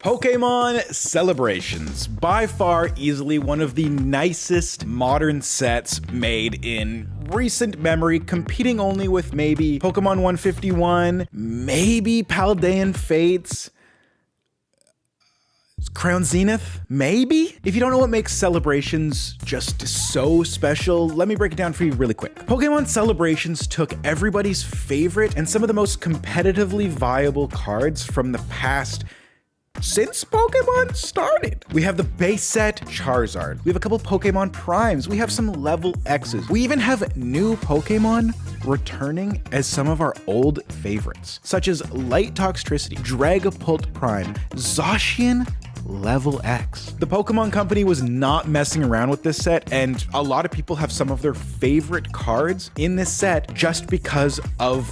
Pokemon Celebrations, by far easily one of the nicest modern sets made in recent memory, competing only with maybe Pokemon 151, maybe Paldean Fates, Crown Zenith, maybe? If you don't know what makes Celebrations just so special, let me break it down for you really quick. Pokemon Celebrations took everybody's favorite and some of the most competitively viable cards from the past since Pokemon started. We have the base set Charizard. We have a couple Pokemon Primes. We have some level X's. We even have new Pokemon returning as some of our old favorites, such as Light Toxtricity, Dragapult Prime, Zacian Level X. The Pokemon Company was not messing around with this set, and a lot of people have some of their favorite cards in this set just because of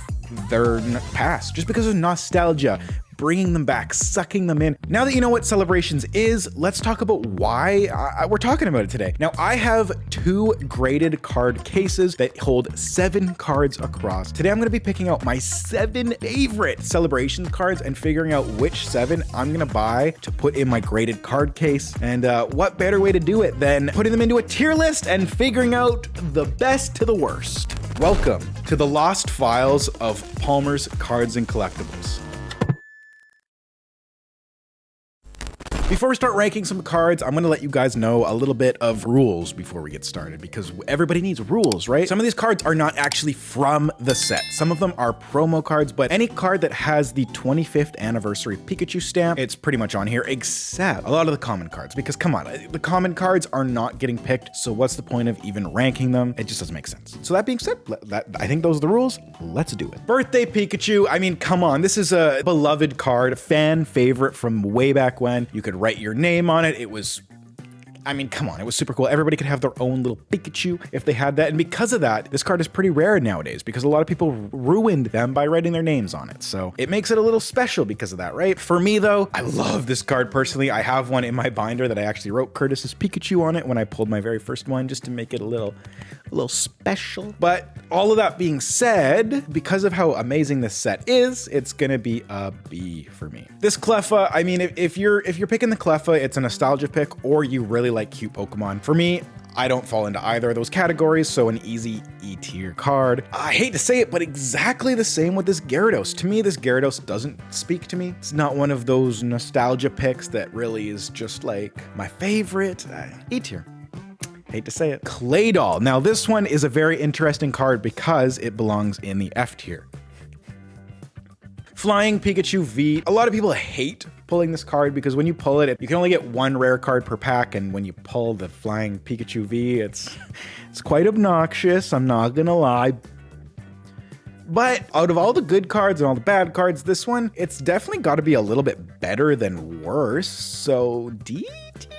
their past, just because of nostalgia, bringing them back, sucking them in. Now that you know what Celebrations is, let's talk about why we're talking about it today. Now, I have two graded card cases that hold 7 cards across. Today, I'm gonna be picking out my 7 favorite Celebrations cards and figuring out which 7 I'm gonna buy to put in my graded card case. And what better way to do it than putting them into a tier list and figuring out the best to the worst. Welcome to the Lost Files of Palmers Cards and Collectibles. Before we start ranking some cards, I'm gonna let you guys know a little bit of rules before we get started, because everybody needs rules, right? Some of these cards are not actually from the set. Some of them are promo cards, but any card that has the 25th anniversary Pikachu stamp, it's pretty much on here, except a lot of the common cards, because come on, the common cards are not getting picked, so what's the point of even ranking them? It just doesn't make sense. So that being said, I think those are the rules. Let's do it. Birthday Pikachu, I mean, come on, this is a beloved card, fan favorite from way back when. You could write your name on it. It was, I mean, come on, it was super cool. Everybody could have their own little Pikachu if they had that. And because of that, this card is pretty rare nowadays because a lot of people ruined them by writing their names on it. So it makes it a little special because of that, right? For me though, I love this card personally. I have one in my binder that I actually wrote Curtis's Pikachu on it when I pulled my very first one, just to make it a little special. But all of that being said, because of how amazing this set is, it's gonna be a B for me. This Cleffa, I mean, if you're picking the Cleffa, it's a nostalgia pick, or you really like cute Pokemon. For me, I don't fall into either of those categories, so an easy E tier card. I hate to say it, but exactly the same with this Gyarados. To me, this Gyarados doesn't speak to me. It's not one of those nostalgia picks that really is just like my favorite. E tier. Hate to say it. Claydol. Now this one is a very interesting card because it belongs in the F tier. Flying Pikachu V. A lot of people hate pulling this card because when you pull it, you can only get 1 rare card per pack, and when you pull the Flying Pikachu V, it's quite obnoxious, I'm not gonna lie. But out of all the good cards and all the bad cards, this one, it's definitely got to be a little bit better than worse, so D tier?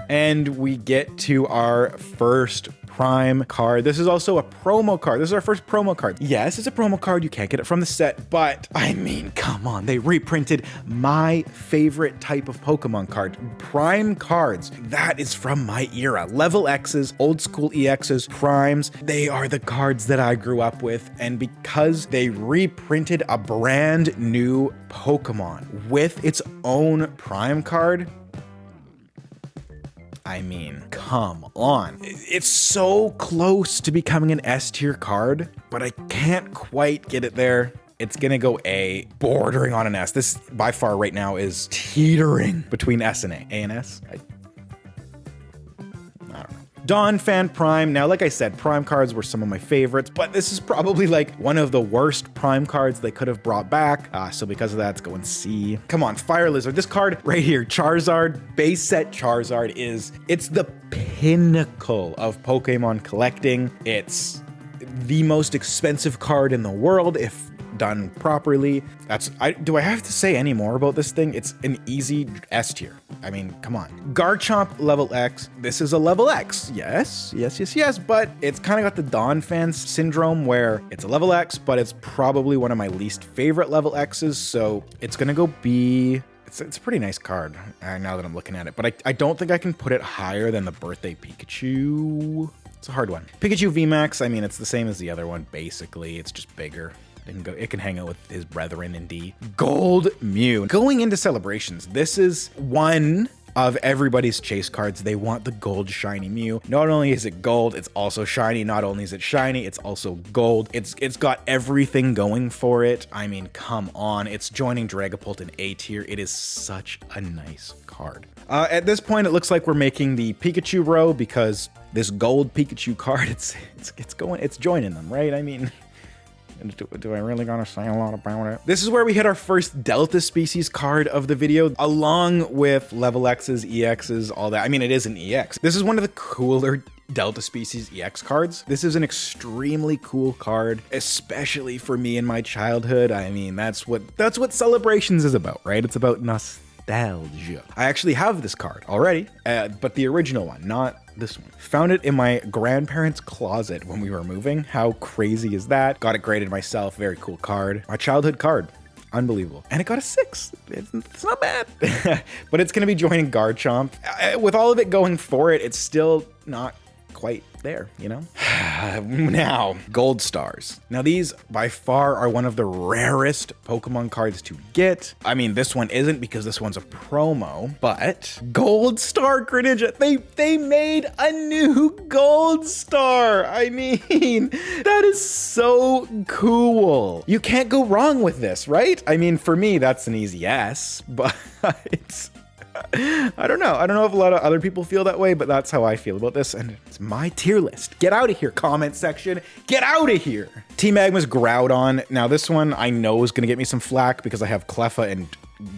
And we get to our first Prime card. This is also a promo card. This is our first promo card. Yes, it's a promo card. You can't get it from the set, but I mean, come on. They reprinted my favorite type of Pokemon card, Prime cards. That is from my era. Level X's, old school EXs, Primes. They are the cards that I grew up with. And because they reprinted a brand new Pokemon with its own Prime card, I mean, come on. It's so close to becoming an S tier card, but I can't quite get it there. It's gonna go A, bordering on an S. This by far right now is teetering between S and A. A and S? I don't know. Dawn Fan Prime. Now, like I said, Prime cards were some of my favorites, but this is probably like one of the worst Prime cards they could have brought back. So because of that, it's going C. Come on, Fire Lizard. This card right here, Charizard, base set Charizard it's the pinnacle of Pokemon collecting. It's the most expensive card in the world if done properly. Do I have to say any more about this thing? It's an easy S tier. I mean, come on. Garchomp Level X. This is a Level X. Yes, but it's kind of got the Dawn fans syndrome where it's a Level X, but it's probably one of my least favorite Level X's, so it's gonna go B. It's a pretty nice card now that I'm looking at it, but I don't think I can put it higher than the Birthday Pikachu. It's a hard one. Pikachu VMAX, I mean, it's the same as the other one, basically. It's just bigger. It can hang out with his brethren in D. Gold Mew. Going into celebrations, this is one of everybody's chase cards. They want the gold shiny Mew. Not only is it gold, it's also shiny. Not only is it shiny, it's also gold. It's got everything going for it. I mean, come on. It's joining Dragapult in A tier. It is such a nice card. At this point, it looks like we're making the Pikachu row because this gold Pikachu card, it's joining them, right? I mean, do I really gotta say a lot about it? This is where we hit our first Delta species card of the video, along with level X's, EX's, all that. I mean, it is an EX. This is one of the cooler Delta species EX cards. This is an extremely cool card, especially for me in my childhood. I mean, that's what Celebrations is about, right? It's about nostalgia. I actually have this card already, but the original one, not this one. Found it in my grandparents' closet when we were moving. How crazy is that? Got it graded myself. Very cool card. My childhood card. Unbelievable. And it got a 6. It's not bad. But it's going to be joining Garchomp. With all of it going for it, it's still not quite there, you know? Now, Gold Stars. Now, these by far are one of the rarest Pokemon cards to get. I mean, this one isn't because this one's a promo, but Gold Star Greninja, they made a new Gold Star. I mean, that is so cool. You can't go wrong with this, right? I mean, for me, that's an easy yes, but I don't know. I don't know if a lot of other people feel that way, but that's how I feel about this, and it's my tier list. Get out of here, comment section. Get out of here. Team Magma's Groudon. Now, this one I know is going to get me some flack because I have Cleffa and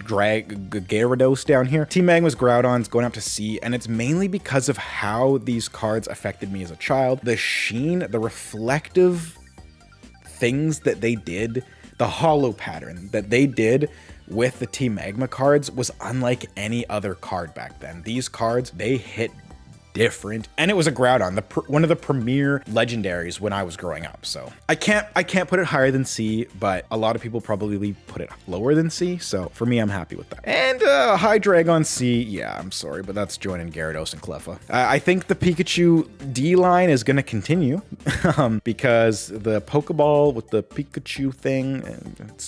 Gyarados down here. Team Magma's Groudon's going up to C, and it's mainly because of how these cards affected me as a child. The sheen, the reflective things that they did, the hollow pattern that they did with the Team Magma cards was unlike any other card back then. These cards, they hit different, and it was a Groudon, one of the premier legendaries when I was growing up. So I can't put it higher than C, but a lot of people probably put it lower than C. So for me, I'm happy with that. And Hydreigon C, yeah, I'm sorry, but that's joining Gyarados and Cleffa. I think the Pikachu D line is going to continue because the Pokeball with the Pikachu thing,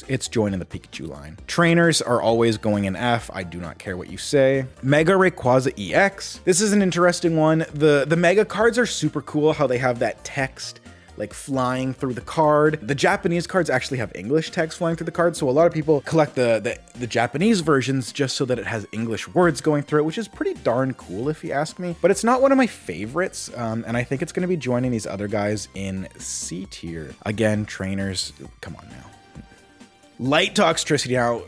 it's joining the Pikachu line. Trainers are always going in F. I do not care what you say. Mega Rayquaza EX. This is an interesting one. The Mega cards are super cool, how they have that text like flying through the card. The Japanese cards actually have English text flying through the card, so a lot of people collect the Japanese versions just so that it has English words going through it, which is pretty darn cool if you ask me. But it's not one of my favorites, and I think it's going to be joining these other guys in C tier. Again, trainers, come on now. Light Toxtricity. Now,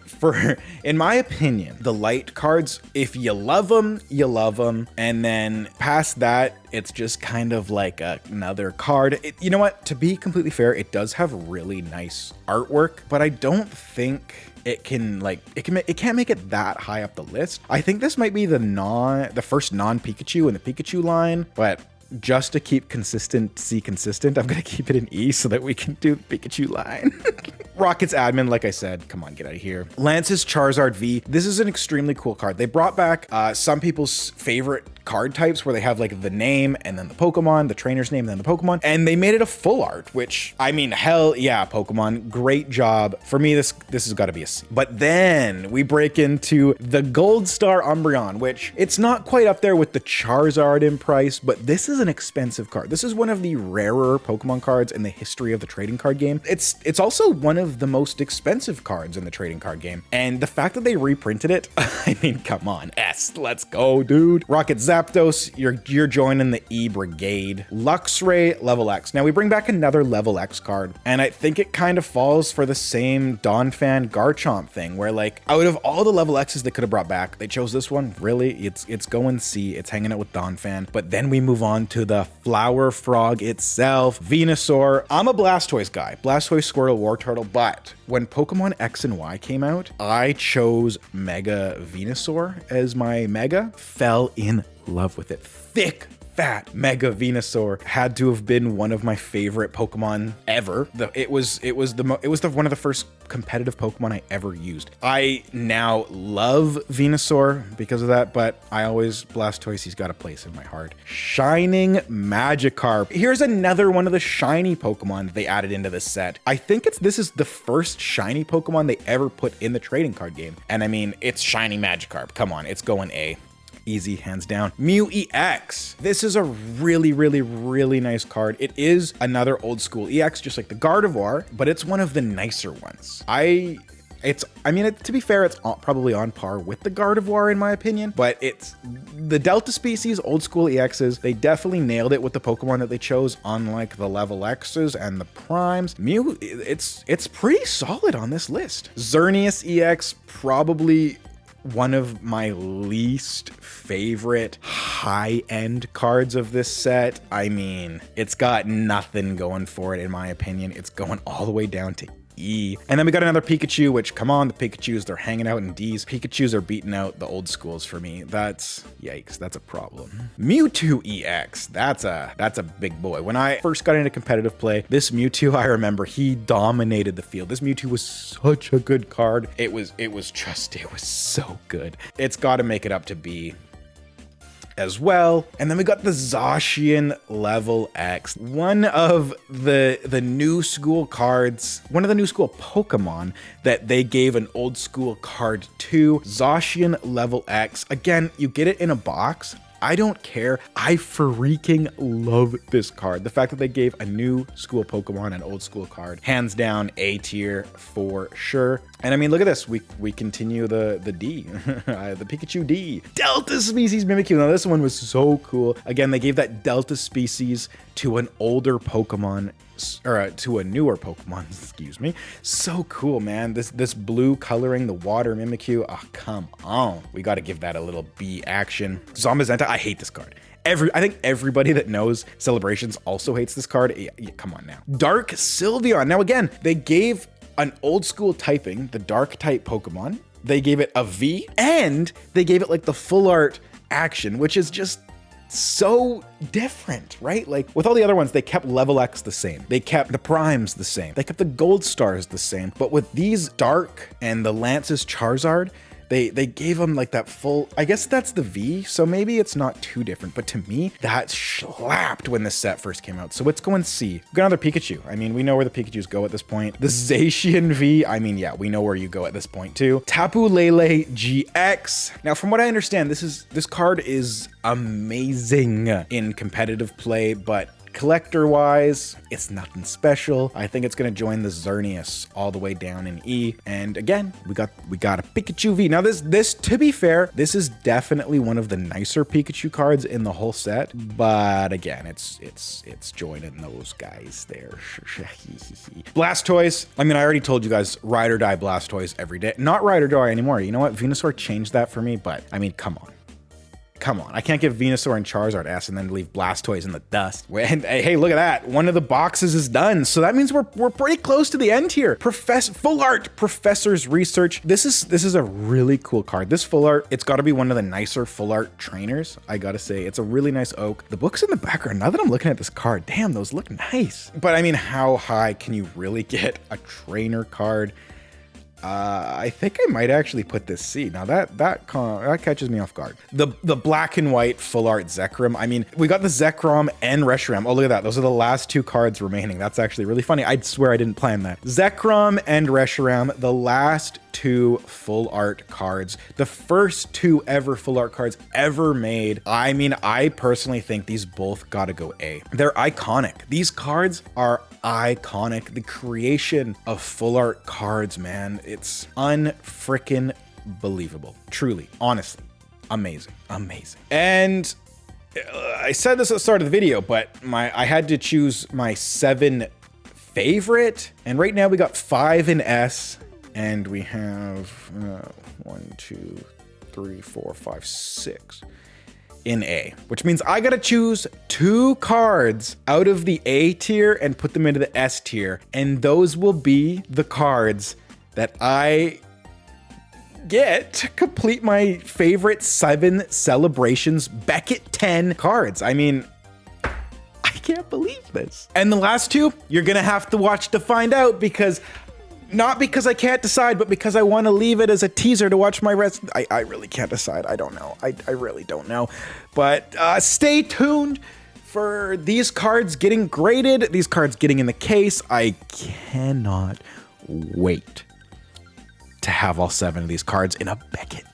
in my opinion, the light cards, if you love them, you love them. And then past that, it's just kind of like another card. You know what? To be completely fair, it does have really nice artwork, but I don't think it can't make it that high up the list. I think this might be the first non-Pikachu in the Pikachu line, but just to keep consistency consistent, I'm going to keep it in E so that we can do the Pikachu line. Rocket's Admin, like I said, come on, get out of here. Lance's Charizard V. This is an extremely cool card. They brought back some people's favorite card types where they have like the name and then the Pokemon, the trainer's name and then the Pokemon, and they made it a full art, which, I mean, hell yeah, Pokemon, great job. For me, this has got to be a C. But then we break into the Gold Star Umbreon, which it's not quite up there with the Charizard in price, but this is an expensive card. This is one of the rarer Pokemon cards in the history of the trading card game. It's also one of the most expensive cards in the trading card game. And the fact that they reprinted it, I mean, come on, S, let's go, dude. Rocket Zapdos, you're joining the E Brigade. Luxray Level X. Now we bring back another Level X card, and I think it kind of falls for the same Donphan Garchomp thing, where like out of all the Level X's they could have brought back, they chose this one. Really, it's going C. It's hanging out with Donphan. But then we move on to the Flower Frog itself, Venusaur. I'm a Blastoise guy, Blastoise, Squirtle, Wartortle, but when Pokemon X and Y came out, I chose Mega Venusaur as my Mega. Fell in love with it. Thick fat Mega Venusaur had to have been one of my favorite Pokemon ever. It was one of the first competitive Pokemon I ever used. I now love Venusaur because of that, but I always Blastoise, he's got a place in my heart. Shining Magikarp. Here's another one of the shiny Pokemon that they added into this set. I think this is the first shiny Pokemon they ever put in the trading card game. And I mean, it's Shining Magikarp. Come on, it's going A. Easy, hands down. Mew EX. This is a really, really, really nice card. It is another old school EX, just like the Gardevoir, but it's one of the nicer ones. I mean, to be fair, it's probably on par with the Gardevoir in my opinion, but it's the Delta species, old school EXs. They definitely nailed it with the Pokemon that they chose, unlike the level X's and the Primes. Mew, it's pretty solid on this list. Xerneas EX, probably one of my least favorite high-end cards of this set. I mean, it's got nothing going for it in my opinion. It's going all the way down to E. And then we got another Pikachu, which, come on, the Pikachus, they're hanging out in D's. Pikachus are beating out the old schools for me. That's, yikes, that's a problem. Mewtwo EX, that's a big boy. When I first got into competitive play, this Mewtwo, I remember, he dominated the field. This Mewtwo was such a good card. It was so good. It's got to make it up to B as well. And then we got the Zacian Level X, one of the new school cards, one of the new school Pokemon that they gave an old school card to. Zacian Level X. Again, you get it in a box. I don't care. I freaking love this card. The fact that they gave a new school Pokemon an old school card, hands down A tier for sure. And I mean, look at this. We continue the D, the Pikachu D. Delta species Mimikyu. Now this one was so cool. Again, they gave that Delta species to an older Pokemon, or to a newer Pokemon, excuse me. So cool, man. This blue coloring, the water Mimikyu. Oh, come on. We got to give that a little B action. Zamazenta, I hate this card. I think everybody that knows Celebrations also hates this card. Yeah, come on now. Dark Sylveon. Now again, they gave an old school typing, the dark type Pokemon. They gave it a V, and they gave it like the full art action, which is just so different, right? Like with all the other ones, they kept Level X the same. They kept the Primes the same. They kept the Gold Stars the same. But with these Dark and the Lance's Charizard, they gave them like that full, I guess that's the V, so maybe it's not too different, but to me, that slapped when this set first came out. So it's going C. We've got another Pikachu. I mean, we know where the Pikachus go at this point. The Zacian V, I mean, yeah, we know where you go at this point too. Tapu Lele GX. Now, from what I understand, this card is amazing in competitive play, but collector wise, it's nothing special. I think it's gonna join the Xerneas all the way down in E. And again, we got a Pikachu V. Now this to be fair, this is definitely one of the nicer Pikachu cards in the whole set. But again, it's joining those guys there. Blastoise. I mean, I already told you guys, ride or die Blastoise every day. Not ride or die anymore. You know what? Venusaur changed that for me, but I mean, come on. Come on, I can't give Venusaur and Charizard S and then leave Blastoise in the dust. And hey, look at that. One of the boxes is done. So that means we're pretty close to the end here. Full art Professor's Research. This is a really cool card. This full art, it's gotta be one of the nicer full art trainers. I gotta say, it's a really nice oak. The book's in the background. Now that I'm looking at this card, damn, those look nice. But I mean, how high can you really get a trainer card? I think I might actually put this C. Now that catches me off guard. The black and white full art Zekrom. I mean, we got the Zekrom and Reshiram. Oh, look at that. Those are the last two cards remaining. That's actually really funny. I swear I didn't plan that. Zekrom and Reshiram, the last two full art cards. The first two ever full art cards ever made. I mean, I personally think these both gotta go A. They're iconic. These cards are iconic. The creation of full art cards, man, it's unfrickin' believable. Truly, honestly, amazing. And I said this at the start of the video, but I had to choose my 7 favorite, and right now we got 5 in S, and we have 1, 2, 3, 4, 5, 6 in A, which means I gotta choose 2 cards out of the A tier and put them into the S tier, and those will be the cards that I get to complete my favorite 7 Celebrations Beckett 10 cards. I mean, I can't believe this. And the last 2, you're gonna have to watch to find out, because not because I can't decide, but because I want to leave it as a teaser to watch my rest. I really can't decide. I don't know. I really don't know. But stay tuned for these cards getting graded, these cards getting in the case. I cannot wait to have all 7 of these cards in a Beckett